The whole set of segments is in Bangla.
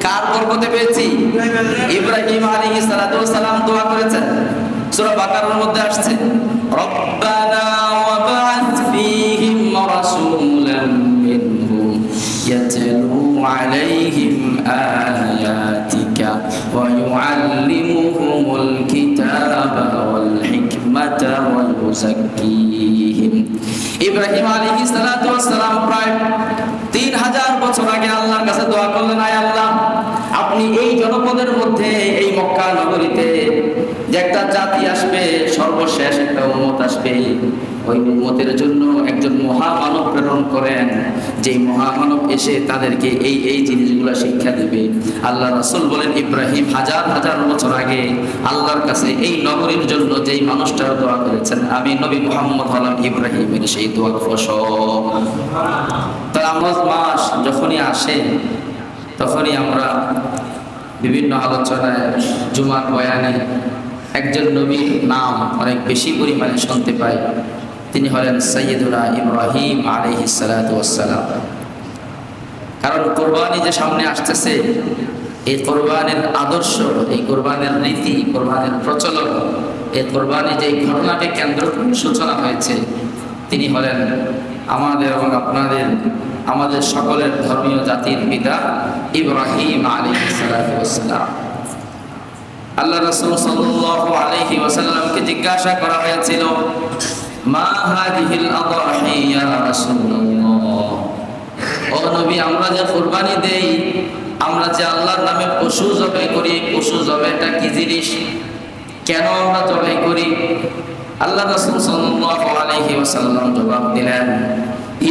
কার বরকতে পেয়েছি? ইব্রাহিম আলাইহিস সালাতু ওয়াস সালাম দোয়া করেছেন, সূরা বাকারার মধ্যে আসছে, রব্বানা ওয়াবআথ ফীহিম রাসূলান মিনহুম ইয়াতলু আলাইহিম আয়াতিকা ওয়া ইউআল্লিমুহুমুল কিতাবা ওয়াল হিকমাতা ওয়া ইউযাক্কিহিম। ইব্রাহিম আলাইহিস সালাতু ওয়াস সালাম প্রায় 3000 বছর আগে আল্লাহর কাছে দোয়া করলেন, আয় আল্লাহ, আপনি এই জনপদের মধ্যে, এই মক্কা নগরীতে যে একটা জাতি আসবে, সর্বশেষ একটা উম্মত আসবে, ওই উম্মতের জন্য একজন মহামানব প্রেরণ করেন, যেই মহামানব এসে তাদেরকে এই এই জিনিসগুলো শিক্ষা দিবে। আল্লাহ রাসূল বলেন, ইব্রাহিম হাজার হাজার বছর আগে আল্লাহর কাছে এই নগরীর জন্য যেই মানুষটার দোয়া করেছেন, আমি নবী মুহাম্মদ হলাম ইব্রাহিমের সেই দোয়ার ফসল। তাই রমজান মাস যখনই আসে তখনই আমরা বিভিন্ন আলোচনায়, জুমার বয়ানে একজন নবীর নাম অনেক বেশি পরিমাণে শুনতে পাই। তিনি হলেন সাইয়্যিদুনা ইব্রাহিম আলাইহিস সালাতু ওয়াস সালাম। কারণ কোরবানি যে সামনে আসতেছে, এই কোরবানির আদর্শ, এই কোরবানির রীতি, কোরবানির প্রচলন, এই কোরবানি যে ঘটনাকে কেন্দ্র করে সূচনা হয়েছে, তিনি হলেন আমাদের এবং আপনাদের, আমাদের সকলের ধর্মীয় জাতির পিতা ইব্রাহিম আলাইহিস সালাতু ওয়াস সালাম। আল্লাহ রাসূল সাল্লাল্লাহু আলাইহি ওয়াসাল্লামকে জিজ্ঞাসা করা হয়েছিল, মা হাদিহিল আদাহি ইয়া রাসূলুল্লাহ, ও নবী, আমরা যে কুরবানি দেই, আমরা যে আল্লাহর নামে পশু জবাই করি, পশু জবাইটা কি জিনিস, কেন আমরা জবাই করি? আল্লাহ রাসূল সাল্লাল্লাহু আলাইহি ওয়াসাল্লাম জবাব দিলেন,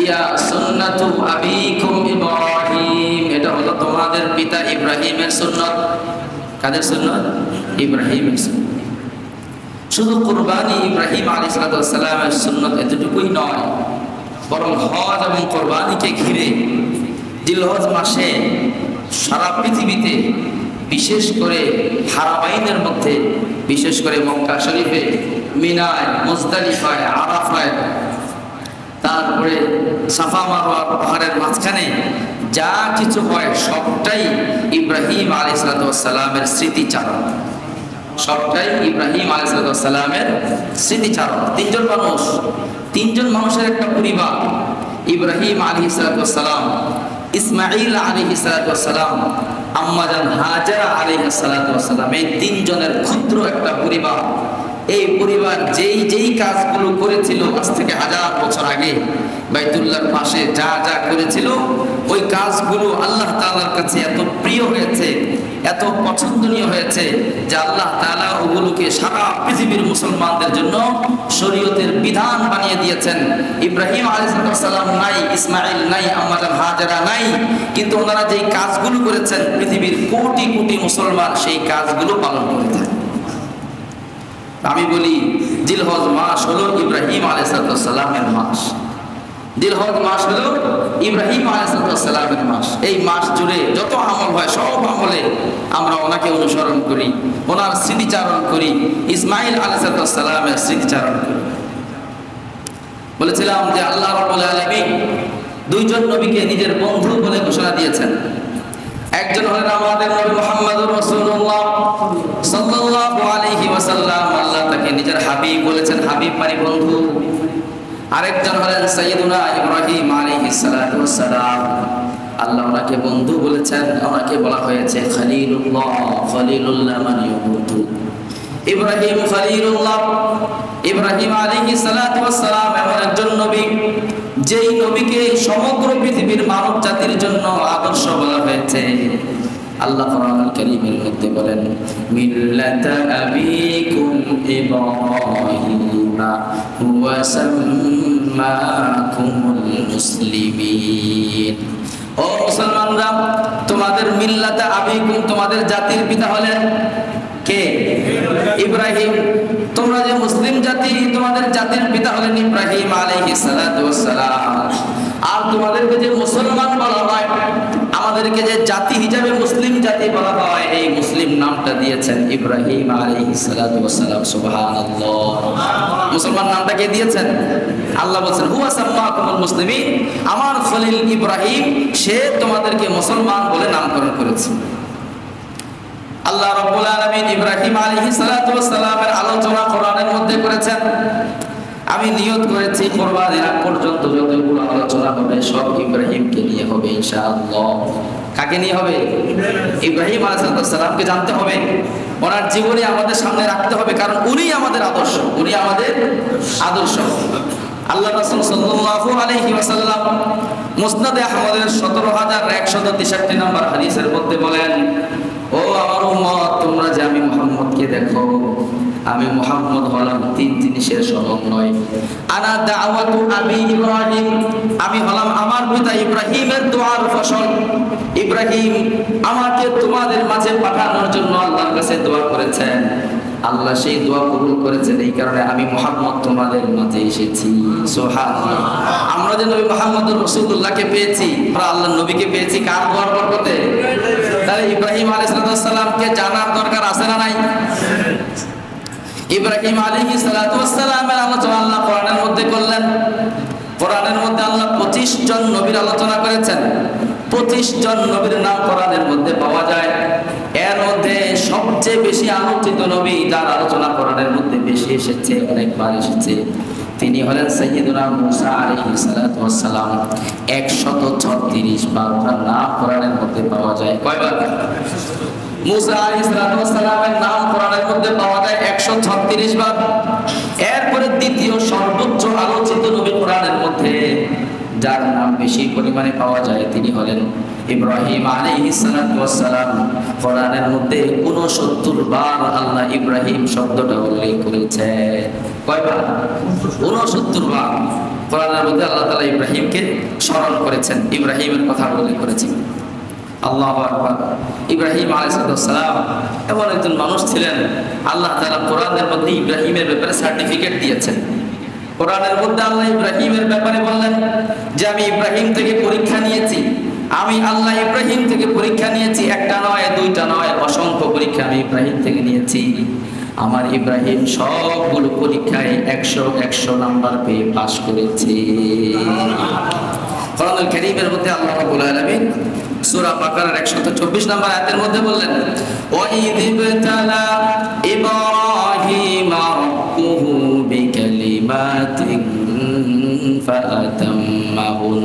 ইয়া সুন্নাতু আবিকুম ইব্রাহিম, এটা হলো তোমাদের পিতা ইব্রাহিমের সুন্নাত। কাদের সুন্নাত? ইব্রাহিমের সুন্নাত। শুধু কুরবানি ইব্রাহিম আলাইহিস সালামের সুন্নাত এতটুকুই নয়, বরং হজ এবং কুরবানিকে ঘিরে জিলহজ মাসে সারা পৃথিবীতে, বিশেষ করে হারামাইনের মধ্যে, বিশেষ করে মক্কা শরীফে, মিনায়, মুজদালিফায়, আরাফায়, তারপরে সাফা মারওয়া পাহাড়ের মাঝখানে যা কিছু হয় সবটাই ইব্রাহিম আলাইহিস সালামের স্মৃতিচারণ, সবটাই ইব্রাহিম আলাইহিস সালামের স্মৃতিচারণ। তিনজন মানুষের একটা পরিবার, ইব্রাহিম আলাইহিস সালাম, ইসমাঈল আলাইহিস সালাম, আম্মা জান হাজারা আলাইহিস সালাম, এই তিনজনের ক্ষুদ্র একটা পরিবার। এই পরিবার যেই কাজগুলো করেছিল আজ থেকে 1000 বছর আগে বাইতুল্লাহর পাশে যা যা করেছিল, ওই কাজগুলো আল্লাহ তাআলার কাছে এত প্রিয় হয়েছে, এত পছন্দনীয় হয়েছে যে আল্লাহ তাআলা ওগুলোকে সারা পৃথিবীর মুসলমানদের জন্য শরীয়তের বিধান বানিয়ে দিয়েছেন। ইব্রাহিম আলাইহিস সালাম নাই, ইসমাঈল নাই, আম্মা জান হাজারা নাই, কিন্তু ওনারা যেই কাজগুলো করেছেন পৃথিবীর কোটি কোটি মুসলমান সেই কাজগুলো পালন করে থাকে। আমি বলি, জিলহজ মাস হলো ইব্রাহিম আলাইহিস সালামের মাস। জিলহজ মাস হলো ইব্রাহিম আলাইহিস সালামের মাস। এই মাস জুড়ে যত আমল হয় সব আমলে আমরা ওনাকে অনুসরণ করি, ওনার স্মৃতিচারণ করি, ইসমাঈল আলাইহিস সালামের স্মৃতিচারণ করি। বলেছিলাম যে আল্লাহ রাব্বুল আলামিন দুইজন নবীকে নিজের বন্ধু বলে ঘোষণা দিয়েছেন। একজন হলেন আমাদের নবী মুহাম্মদুর রাসূলুল্লাহ সাল্লাল্লাহু আলাইহি ওয়াসাল্লাম, আল্লাহ তাকে নিজের হাবিব বলেছেন, হাবিব মানে বন্ধু। আরেকজন হলেন সাইয়্যিদুনা ইব্রাহিম আলাইহিস সালাতু ওয়াস সালাম, আল্লাহ ওনাকে বন্ধু বলেছেন, ওনাকে বলা হয়েছে খলিলুল্লাহ। খলিলুল্লাহ মানে বন্ধু। ইব্রাহিম খলিলুল্লাহ, ইব্রাহিম আলাইহিস সালাতু ওয়াস সালাম এমন একজন নবী, যেই নবীকে সমগ্র পৃথিবীর মানব জাতির জন্য আদর্শ বলা হয়েছে। আল্লাহ কোরআনুল কারীমের মধ্যে বলেন, মিল্লাতা আবিকুম ইব্রাহিম হুয়া সাম্মাকুমুল মুসলিমিন। ও মুসলমানরা, তোমাদের মিল্লাতা আবিকুম, তোমাদের জাতির পিতা হলেন কে? ইব্রাহিম। তোমরা যে মুসলিম জাতি, তোমাদের জাতির পিতা হলেন ইব্রাহিম আলাইহিস সালাতু ওয়াস সালাম। আর তোমাদেরকে যে মুসলমান বলা হয়, আমাদেরকে যে জাতি হিসাবে, মুসলিম জাতি যদি বলা হয় এই মুসলিম নামটা দিয়েছেন ইব্রাহিম আলাইহিস সালাতু ওয়াস সালাম। সুবহানাল্লাহ। মুসলমান নামটা কে দিয়েছেন? আল্লাহ বলেন হুয়া সাম্মাকুমুল মুসলিমিন, আমার খলিল ইব্রাহিম সে তোমাদেরকে মুসলমান বলে নামকরণ করেছে। আল্লাহ রাব্বুল আলামিন ইব্রাহিম আলাইহিস সালাতু ওয়াস সালামের আলোচনা কোরআনের মধ্যে করেছেন। আমি নিয়ত করেছি কুরবানির আগ পর্যন্ত যতগুলো আলোচনা হবে সব ইব্রাহিমকে নিয়ে হবে ইনশাআল্লাহ। কাকে নিয়ে হবে? ইব্রাহিম আলাইহিস সালামকে জানতে হবে, ওনার জীবনী আমাদের সামনে রাখতে হবে, কারণ উনি আমাদের আদর্শ, উনি আমাদের আদর্শ। আল্লাহ রাসূল সাল্লাল্লাহু আলাইহি ওয়াসাল্লাম মুসনাদে আহমদের 17163 নম্বর হাদিসের মধ্যে বলেন, ও আমার উম্মত, তোমরা যে আমি মুহাম্মদকে দেখো, আমি মুহাম্মদ হলাম তিন জিনিসের সমন্বয়। আনা দাওয়াতু আবি ইব্রাহিম, আমি হলাম আমার পিতা ইব্রাহিমের দোয়ার ফসল। ইব্রাহিম আমাকে তোমাদের মাঝে পাঠানোর জন্য আল্লাহর কাছে দোয়া করেছেন, আল্লাহ সেই দোয়া কবুল করেছেন, এই কারণে আমি মুহাম্মদ তোমাদের মাঝে এসেছি। সুবহানাল্লাহ। আমরা যে নবী মুহাম্মদুর রাসূলুল্লাহকে পেয়েছি, আমরা আল্লাহর নবীকে পেয়েছি কার দোয়ার বরকতে? তাহলে ইব্রাহিম আলাইহিস সালামকে জানার দরকার আছে না নাই? ইব্রাহিম আলাইহিস সালামের আলোচনা আল্লাহ কোরআনের মধ্যে করলেন। কোরআনের মধ্যে আল্লাহ 25 জন নবীর আলোচনা করেছেন। 25 জন নবীর নাম কোরআনের মধ্যে পাওয়া যায়। এর মধ্যে সবচেয়ে বেশি আলোচিত নবী, যার আলোচনা কোরআনের মধ্যে বেশি এসেছে, অনেকবার এসেছে, তিনি হলেন সাইয়্যিদুনা মূসা আলাইহিস সালাম। 136 বার ওনার নাম কোরআনের মধ্যে পাওয়া যায়। কয়বার? মূসা আলাইহিস সালামের নাম কোরআনের মধ্যে পাওয়া যায় 136 বার। এরপরে দ্বিতীয় সর্বোচ্চ আলোচিত নবী কোরআনের মধ্যে, যার নাম বেশি পরিমাণে পাওয়া যায়, তিনি হলেন ইব্রাহিম আলাইহিস সালাম। কোরআনের মধ্যে 69 বার আল্লাহ ইব্রাহিম শব্দটা উল্লেখ করেছে। কয়বার? 69 বার কোরআনের মধ্যে আল্লাহ তাআলা ইব্রাহিমকে স্মরণ করেছেন, ইব্রাহিমের কথা উল্লেখ করেছেন। আল্লাহু আকবার। ইব্রাহিম আলাইহিস সালাম এমন একজন মানুষ ছিলেন, আল্লাহ তাআলা কোরআনের মধ্যে ইব্রাহিমের ব্যাপারে সার্টিফিকেট দিয়েছেন। কোরআনের মধ্যে আল্লাহ ইব্রাহিমের ব্যাপারে বললেন যে আমি ইব্রাহিম থেকে পরীক্ষা নিয়েছি, আমি আল্লাহ ইব্রাহিম থেকে পরীক্ষা নিয়েছি, একটা নয়, দুইটা নয়, অসংখ্য পরীক্ষা আমি ইব্রাহিম থেকে নিয়েছি। আমার ইব্রাহিম সবগুলো পরীক্ষায় 100 নাম্বার পেয়ে পাস করেছে। কোরআনুল কারীমের মধ্যে আল্লাহ রাব্বুল আলামিন সূরা বাকারার 124 নম্বর আয়াতের মধ্যে বললেন, ওয়াইয ইবতালা ইব্রাহিমা রাব্বুহু বিকালিমাতিন ফাআতাম্মাহুন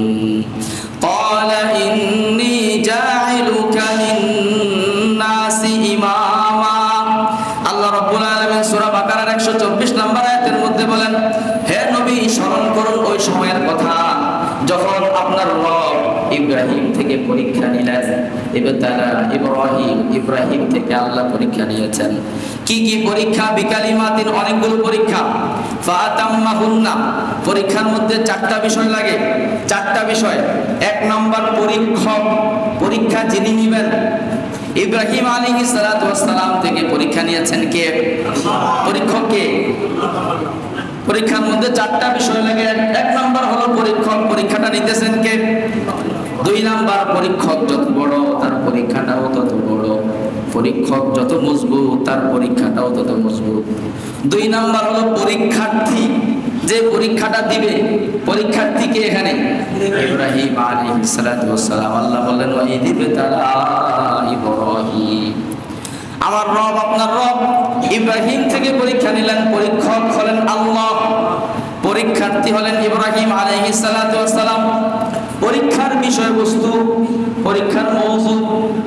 ক্বালা ইন্নী জাইলুকা লিন-নাসি ইমামা। আল্লাহ রাব্বুল আলামিন সূরা বাকারার 124 নম্বর আয়াতের মধ্যে বলেন, হে নবী, স্মরণ করুন ওই সময়ের কথা যখন আপনার রব ইব্রাহিম থেকে পরীক্ষা নিলেন। ইব্রাহিম থেকে আল্লাহ পরীক্ষা নিয়েছেন। কি কি পরীক্ষা? বিকালিমাতিন, অনেকগুলো পরীক্ষা। ফাতাম্মাহুন্না, পরীক্ষার মধ্যে 4টা বিষয় লাগে। 4টা বিষয়। 1 নম্বর পরীক্ষক, পরীক্ষা যিনি নেবেন। ইব্রাহিম আলাইহিস সালাম থেকে পরীক্ষা নিয়েছেন কে? পরীক্ষক কে? পরীক্ষার মধ্যে 4টা বিষয় লাগে। 1 নম্বর হলো পরীক্ষক, পরীক্ষাটা নিতেছেন কে? 2 নাম্বার, পরীক্ষক যত বড় তার পরীক্ষাটাও তত বড়, পরীক্ষক যত মজবুত তার পরীক্ষাটাও তত মজবুত। 2 নাম্বার হলো পরীক্ষার্থী, যে পরীক্ষাটা দিবে, পরীক্ষার্থীকে এখানে ইব্রাহিম আলাইহিস সালাম। আল্লাহ বললেন ওয়াইয ইবতালা ইব্রাহিম, আমার রব, আপনার রব ইব্রাহিম থেকে পরীক্ষা নিলেন। পরীক্ষক হলেন আল্লাহ, পরীক্ষার্থী হলেন ইব্রাহিম আলাইহিস সালাম। পরীক্ষার বিষয়বস্তু, পরীক্ষার মওযু,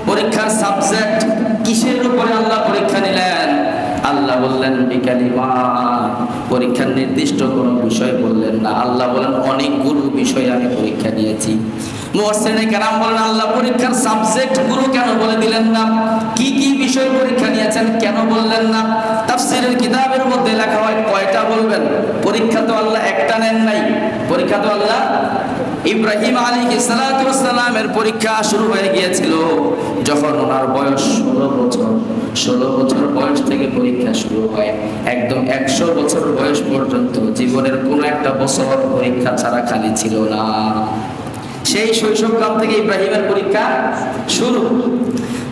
পরীক্ষার সাবজেক্ট, কিসের উপরে আল্লাহ পরীক্ষা নিলেন? আল্লাহ বললেন বিকালিমাত, পরীক্ষার নির্দিষ্ট কোনো বিষয় বললেন না। আল্লাহ বলেন অনেকগুলো বিষয় আমি পরীক্ষা নিয়েছি। মুফাসসিরিনে কেরাম বলেন আল্লাহ পরীক্ষার সাবজেক্ট গুলো কেন বলে দিলেন না? কি কি বিষয় পরীক্ষা নিয়েছেন কেন বললেন না? তাফসীরের কিতাবের মধ্যে লেখা হয় কয়টা বলবেন? পরীক্ষা তো আল্লাহ একটা নেন নাই, পরীক্ষা তো আল্লাহ ইব্রাহিম আলাইহিস সালামের পরীক্ষা শুরু হয়ে গিয়েছিল যখন ওনার বয়স 16 বছর। 16 বছর বয়স থেকে পরীক্ষা শুরু হয়, একদম 100 বছর বয়স পর্যন্ত জীবনের কোনো একটা বছর পরীক্ষা ছাড়া খালি ছিল না। সেই শৈশবকাল থেকে ইব্রাহিমের পরীক্ষা শুরু।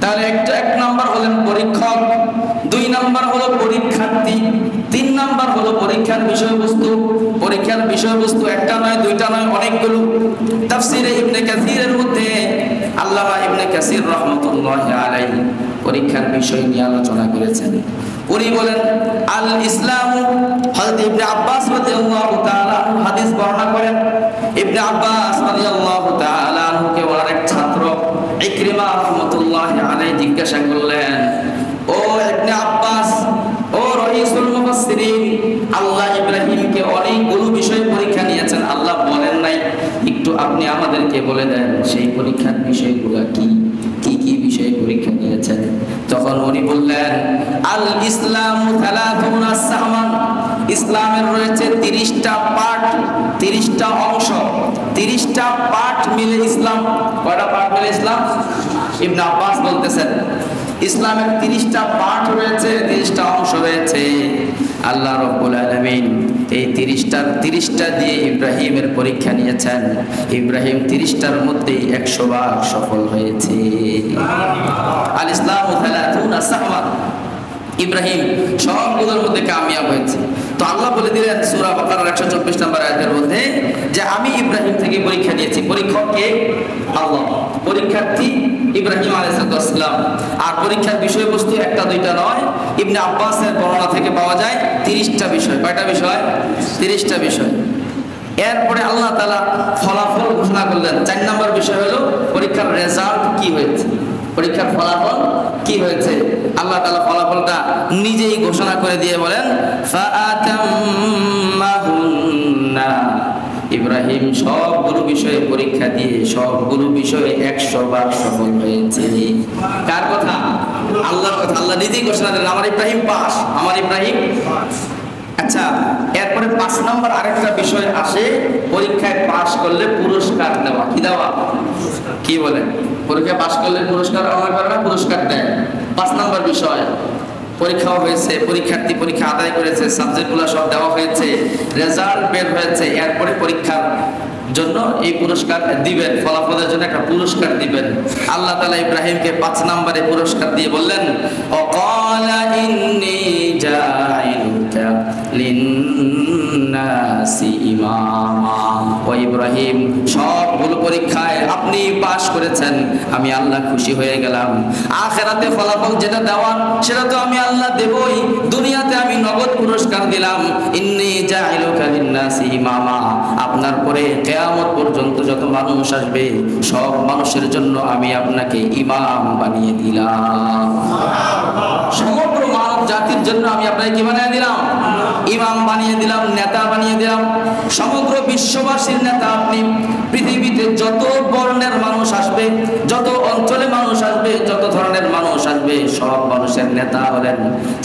তাহলে এক নাম্বার হলেন পরীক্ষক, 2 নাম্বার হলো পরীক্ষার্থী, 3 নাম্বার হলো পরীক্ষার বিষয়বস্তু। পরীক্ষার বিষয়বস্তু একটা নয়, দুইটা নয়, অনেকগুলো। তাফসীরে ইবনে কাসিরের মধ্যে আল্লামা ইবনে কাসির রাহমাতুল্লাহি আলাইহি পরীক্ষার বিষয় নিয়ে আলোচনা করেছেন। উনি বলেন আল ইসলামু, হযরত ইবনে আব্বাস রাদিয়াল্লাহু তাআলা হাদিস বর্ণনা করেন। ইবনে আব্বাস রাদিয়াল্লাহু তাআলা কে ওনার এক ছাত্র ইকরিমা রাহমাতুল্লাহি আলাইহি জিজ্ঞাসা করলেন, ও ইবনে আব্বাস, ও রাইসুল মুফাসসিরিন, আল্লাহ ইব্রাহিমকে অনেকগুলো বিষয় পরীক্ষা নিয়েছেন, আল্লাহ বলেন নাই, একটু আপনি আমাদেরকে বলে দেন সেই পরীক্ষার বিষয়গুলো কি কি বিষয়ে পরীক্ষা নিয়েছেন। তখন উনি বললেন আল ইসলামু সালাতুনা সামান, ইসলামের রয়েছে 30টা পার্ট, 30টা অংশ, 30টা পার্ট মিলে ইসলাম। কয়টা পার্ট মিলে ইসলাম? ইবনে আব্বাস বলতেছেন ইসলামের 30টা পার্ট রয়েছে, 30টা অংশ রয়েছে। আল্লাহ রাব্বুল আলামিন এই 30টা দিয়ে ইব্রাহিমের পরীক্ষা নিয়েছেন। ইব্রাহিম 30টার মধ্যেই 100 ভাগ সফল হয়েছে। আল ইসলামু সালাতুনা সামান, ইব্রাহিম সবগুলোর মধ্যে কামিয়াব হয়েছে। তো আল্লাহ বলে দিলেন সূরা বাকারার 124 নম্বর আয়াতের মধ্যে যে আমি ইব্রাহিম থেকে পরীক্ষা নিয়েছি। পরীক্ষক কে? আল্লাহ। পরীক্ষার্থী ইব্রাহিম আলাইহিস সালাম। আর পরীক্ষার বিষয়বস্তু একটা দুইটা নয়, ইবনে আব্বাসের বর্ণনা থেকে পাওয়া যায় 30টা বিষয়। কয়টা বিষয়? 30টা বিষয়। এরপরে আল্লাহ তাআলা ফলাফল ঘোষণা করলেন। 4 নম্বর বিষয় হলো পরীক্ষার রেজাল্ট কি হয়েছে, পরীক্ষার ফলাফল কি হয়েছে। আল্লাহ তাআলা ফলাফলটা নিজেই ঘোষণা করে দিয়ে বলেন ফাআতাম্মাহুন্না, ইব্রাহিম সবগুলো বিষয়ে পরীক্ষা দিয়ে সবগুলো বিষয়ে 100 ভাগ সফল হয়েছে। কার কথা? আল্লাহর কথা। আল্লাহ নিজেই ঘোষণা দিলেন আমার ইব্রাহিম পাস, আমার ইব্রাহিম পাস। আচ্ছা, এরপরে 5 নম্বর আরেকটা বিষয় আসে, পরীক্ষায় পাস করলে পুরস্কার দেওয়া। কি দেওয়া? কি বলেন? পরীক্ষায় পাস করলে পুরস্কার আমার করে না, পুরস্কার দেয়। 5 নম্বর বিষয়, পরীক্ষাও হয়েছে, পরীক্ষার্থী পরীক্ষা আদায় করেছে, সাবজেক্টগুলো সব দেওয়া হয়েছে, রেজাল্ট বের হয়েছে। এরপরে পরীক্ষার জন্য এই পুরস্কার দিবেন, ফলাফলের জন্য একটা পুরস্কার দিবেন। আল্লাহ তাআলা ইব্রাহিমকে 5 নম্বরে পুরস্কার দিয়ে বললেন ওয়াকালা ইন্নী জাইলুকা লিন্নাসি ইমামা। ও ইব্রাহিম, সবগুলো পরীক্ষায় আপনি পাস করেছেন, আমি আল্লাহ খুশি হয়ে গেলাম। আখিরাতে ফলাফল যেটা দেওয়ার সেটা তো আমি আল্লাহ দেবই, দুনিয়াতে আমি নগদ পুরস্কার দিলাম। ইন্নী জাইলুকা লিন্নাসি ইমামা, আপনার পরে কিয়ামত পর্যন্ত যত মানুষ আসবে সব মানুষের জন্য আমি আপনাকে ইমাম বানিয়ে দিলাম। সমগ্র মানব জাতির জন্য আমি আপনাকে কি বানিয়ে দিলাম? ইমাম বানিয়ে দিলাম, নেতা বানিয়ে দিলাম। সমগ্র বিশ্ববাসীর নেতা আপনি। পৃথিবীতে যত বর্ণের মানুষ আসবে, যত অঞ্চলে মানুষ আসবে, যত ধরনের মানুষ আসবে, সব মানুষের নেতা হলেন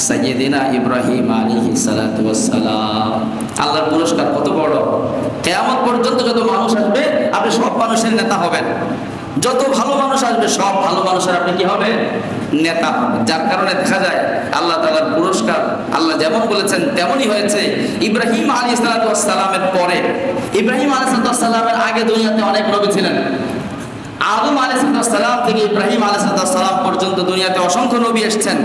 সাইয়্যিদিনা ইব্রাহিম আলাইহিস সালাতু ওয়াস সালাম। আল্লাহর পুরস্কার কত বড়! কিয়ামত পর্যন্ত যত মানুষ আসবে আপনি সব মানুষের নেতা হবেন। যত ভালো মানুষ আসবে সব ভালো মানুষের আপনি কি হবে? নেতা হবেন। যার কারণে দেখা যায় আল্লাহ তাআলার পুরস্কার আল্লাহ যেমন বলেছেন তেমনই হয়েছে। ইব্রাহিম আলাইহিস সালামের পরে, ইব্রাহিম আলাইহিস সালামের আগে দুনিয়াতে অনেক নবী ছিলেন। আদম আলাইহিস সালাম থেকে ইব্রাহিম আলাইহিস সালাম পর্যন্ত দুনিয়াতে অসংখ্য নবী এসেছেন।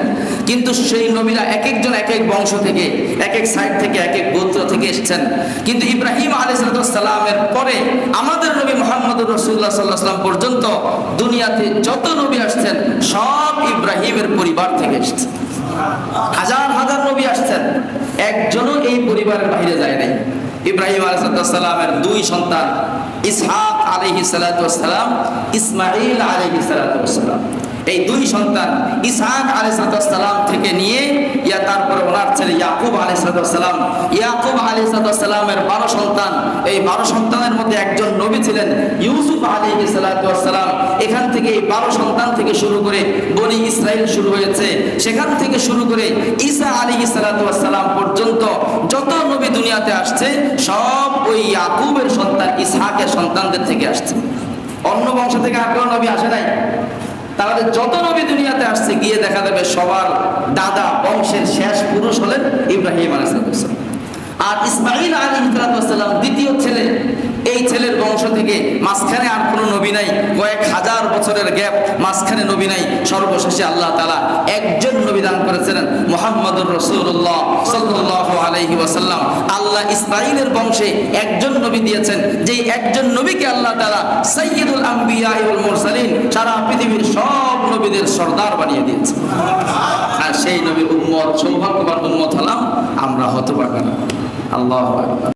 কিন্তু সেই নবীরা এক একজন এক এক বংশ থেকে, এক এক সাইড থেকে, এক এক গোত্র থেকে এসেছেন। কিন্তু ইব্রাহিম আলাইহিস সালামের পরে আমাদের নবী মুহাম্মদুর রাসূলুল্লাহ সাল্লাল্লাহু আলাইহি ওয়াসাল্লাম পর্যন্ত দুনিয়াতে যত নবী আসছেন সব ইব্রাহিমের পরিবার থেকে এসেছেন। হাজার হাজার নবী আসছেন, একজনও এই পরিবারের বাইরে যায় নাই। ইব্রাহিম আলাইহিস সালামের 2 সন্তান ইসহাক আলাইহিস সালাতু ওয়াস সালাম, ইসমাঈল আলাইহিস সালাতু ওয়াস সালাম, এই 2 সন্তান ইসহাক আলাইহিস সালাম থেকে নিয়ে তারপরে ওনার ছেলে ইয়াকুব আলাইহিস সালাম, ইয়াকুব আলাইহিস সালামের 12 সন্তান। এই 12 সন্তানের মধ্যে একজন নবী ছিলেন ইউসুফ আলাইহিস সালাম। এখান থেকে এই 12 সন্তান থেকে শুরু করে বনি ইসরাইল শুরু হয়েছে। সেখান থেকে শুরু করে ঈসা আলাইহিস সালাম পর্যন্ত যত নবী দুনিয়াতে আসছে সব ওই ইয়াকুবের সন্তান ইসহাকের সন্তানদের থেকে আসছে। অন্য বংশ থেকে আর কোনো নবী আসে নাই। তাহলে যত নবী দুনিয়াতে আসছে গিয়ে দেখা যাবে সবার দাদা বংশের শেষ পুরুষ হলেন ইব্রাহিম আলাইহিস সালাম। আর ইসমাঈল আলাইহিস সালাম দ্বিতীয় ছেলে, এই ছেলের বংশ থেকে মাঝখানে আর কোনো নবী নাই, কয়েক হাজার বছরের গ্যাপ, মাঝখানে নবী নাই। সর্বশেষে আল্লাহ তাআলা একজন নবী দান করেছিলেন, মুহাম্মদুর রাসূলুল্লাহ সাল্লাল্লাহু আলাইহি ওয়াসাল্লাম। আল্লাহ ইসমাঈলের বংশে একজন নবী দিয়েছেন, যেই একজন নবীকে আল্লাহ তাআলা সাইয়্যিদুল আম্বিয়া ওয়াল মুরসালিন, সারা পৃথিবীর সব নবীদের সর্দার বানিয়ে দিয়েছেন। আর সেই নবীর উম্মত, সৌভাগ্যবান উম্মত হলাম আমরা, হতভাগা না। আল্লাহু আকবার।